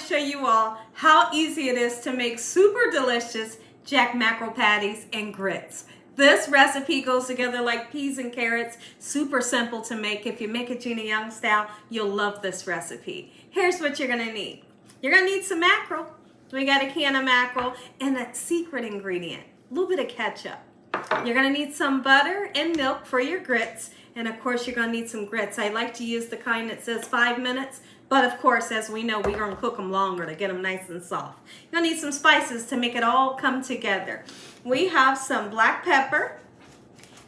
to show you all how easy it is to make super delicious jack mackerel patties and grits. This recipe goes together like peas and carrots. Super simple to make. If you make it Gina Young style, you'll love this recipe. Here's what you're going to need. You're going to need some mackerel. We got a can of mackerel and a secret ingredient, a little bit of ketchup. You're going to need some butter and milk for your grits. And of course, you're going to need some grits. I like to use the kind that says 5 minutes. But of course, as we know, we're going to cook them longer to get them nice and soft. You're going to need some spices to make it all come together. We have some black pepper.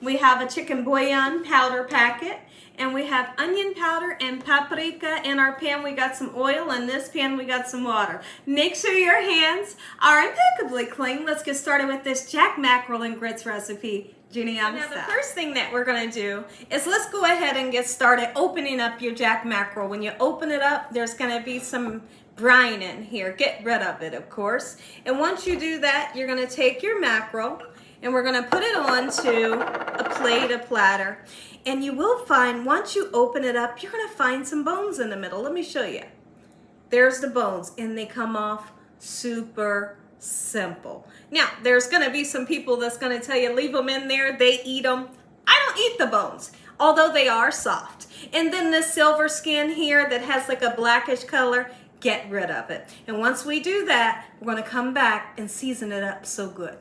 We have a chicken bouillon powder packet. And we have onion powder and paprika. In our pan, we got some oil. In this pan, we got some water. Make sure your hands are impeccably clean. Let's get started with this jack mackerel and grits recipe. Now the first thing that we're going to do is let's go ahead and get started opening up your jack mackerel. When you open it up, there's going to be some brine in here. Get rid of it, of course. And once you do that, you're going to take your mackerel and we're going to put it onto a plate, a platter. And you will find, once you open it up, you're going to find some bones in the middle. Let me show you. There's the bones, and they come off super simple. Now, there's going to be some people that's going to tell you, leave them in there, they eat them. I don't eat the bones, although they are soft. And then this silver skin here that has like a blackish color, get rid of it. And once we do that, we're going to come back and season it up so good.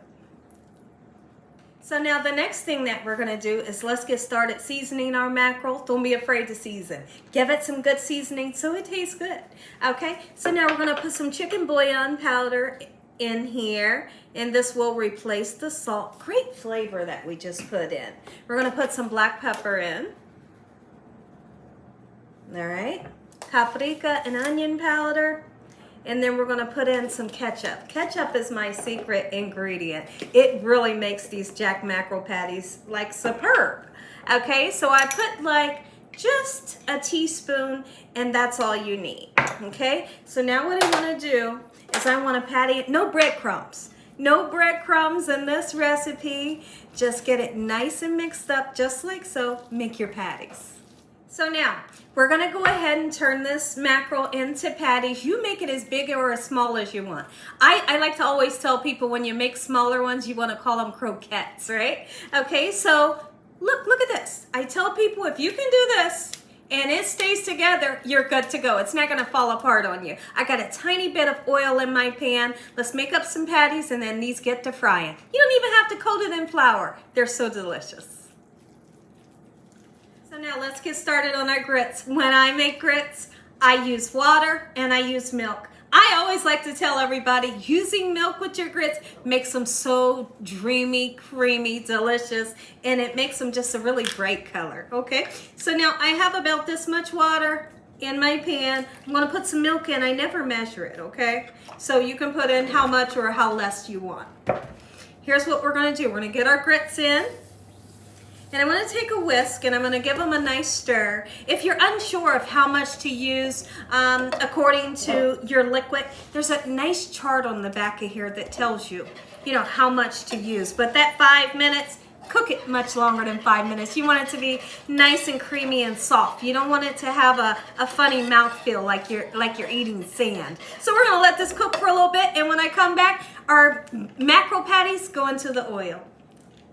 So now the next thing that we're going to do is let's get started seasoning our mackerel. Don't be afraid to season. Give it some good seasoning so it tastes good. Okay, so now we're going to put some chicken bouillon powder in here, and this will replace the salt. Great flavor that we just put in. We're going to put some black pepper in. All right, paprika and onion powder. And then we're going to put in some ketchup. Ketchup is my secret ingredient. It really makes these jack mackerel patties like superb. Okay, so I put like just a teaspoon, and that's all you need. Okay, so now what I want to do is I want to patty it. No breadcrumbs. No breadcrumbs in this recipe. Just get it nice and mixed up just like so. Make your patties. So now, we're going to go ahead and turn this mackerel into patties. You make it as big or as small as you want. I like to always tell people when you make smaller ones, you want to call them croquettes, right? Okay, so look at this. I tell people if you can do this and it stays together, you're good to go. It's not going to fall apart on you. I got a tiny bit of oil in my pan. Let's make up some patties and then these get to frying. You don't even have to coat it in flour. They're so delicious. So now let's get started on our grits. When I make grits, I use water and I use milk. I always like to tell everybody, using milk with your grits makes them so dreamy, creamy, delicious, and it makes them just a really bright color, okay? So now I have about this much water in my pan. I'm gonna put some milk in. I never measure it, okay? So you can put in how much or how less you want. Here's what we're gonna do. We're gonna get our grits in. And I'm going to take a whisk and I'm going to give them a nice stir. If you're unsure of how much to use according to your liquid, there's a nice chart on the back of here that tells you, how much to use. But that 5 minutes, cook it much longer than 5 minutes. You want it to be nice and creamy and soft. You don't want it to have a funny mouthfeel like you're eating sand. So we're going to let this cook for a little bit, and when I come back, our mackerel patties go into the oil.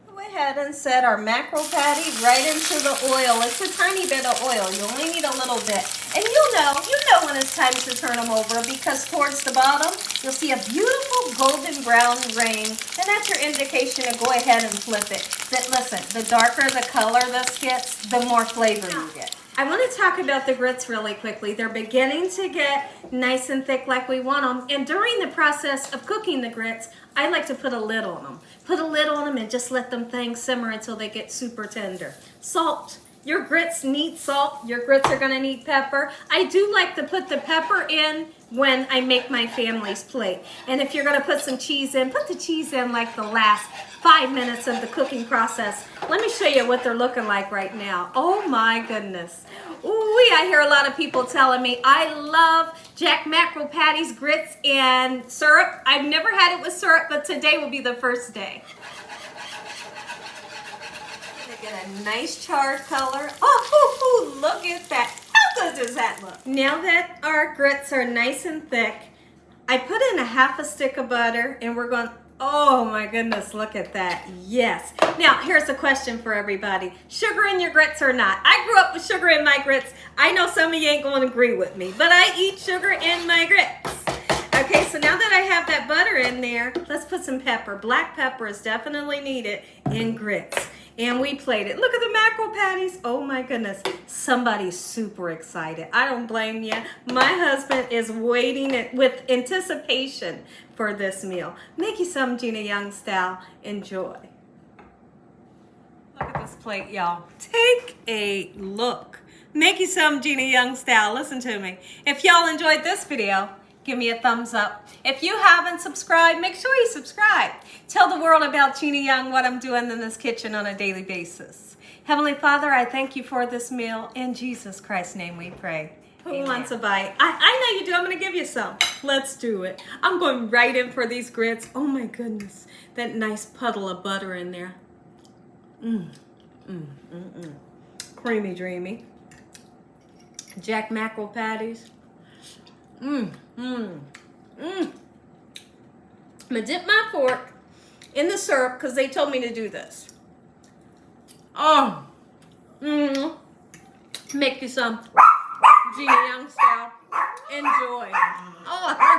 Go ahead and set our mackerel patty right into the oil. It's a tiny bit of oil. You only need a little bit. And you know when it's time to turn them over, because towards the bottom, you'll see a beautiful golden brown ring. And that's your indication to go ahead and flip it. But listen, the darker the color this gets, the more flavor you get. I want to talk about the grits really quickly. They're beginning to get nice and thick like we want them. And during the process of cooking the grits, I like to put a lid on them. Put a lid on them and just let them things simmer until they get super tender. Salt. Your grits need salt. Your grits are going to need pepper. I do like to put the pepper in when I make my family's plate. And if you're going to put some cheese in, put the cheese in like the last 5 minutes of the cooking process. Let me show you what they're looking like right now. Oh my goodness. Ooh, I hear a lot of people telling me, I love jack mackerel patties, grits, and syrup. I've never had it with syrup, but today will be the first day. Get a nice charred color. Oh, look at that. How good does that look? Now that our grits are nice and thick, I put in a half a stick of butter and we're going, oh my goodness, look at that. Yes. Now, here's a question for everybody. Sugar in your grits or not? I grew up with sugar in my grits. I know some of you ain't going to agree with me, but I eat sugar in my grits. Okay, so now that I have that butter in there, let's put some pepper. Black pepper is definitely needed in grits. And we played it. Look at the mackerel patties. Oh my goodness. Somebody's super excited. I don't blame you. My husband is waiting with anticipation for this meal. Make you some Gina Young style. Enjoy. Look at this plate, y'all. Take a look. Make you some Gina Young style. Listen to me. If y'all enjoyed this video, give me a thumbs up. If you haven't subscribed, make sure you subscribe. Tell the world about Gina Young, what I'm doing in this kitchen on a daily basis. Heavenly Father, I thank you for this meal. In Jesus Christ's name we pray. Who wants a bite? I know you do. I'm going to give you some. Let's do it. I'm going right in for these grits. Oh my goodness. That nice puddle of butter in there. Creamy dreamy. Jack mackerel patties. I'm gonna dip my fork in the syrup because they told me to do this. Oh, make you some Gina Young style. Enjoy. Oh,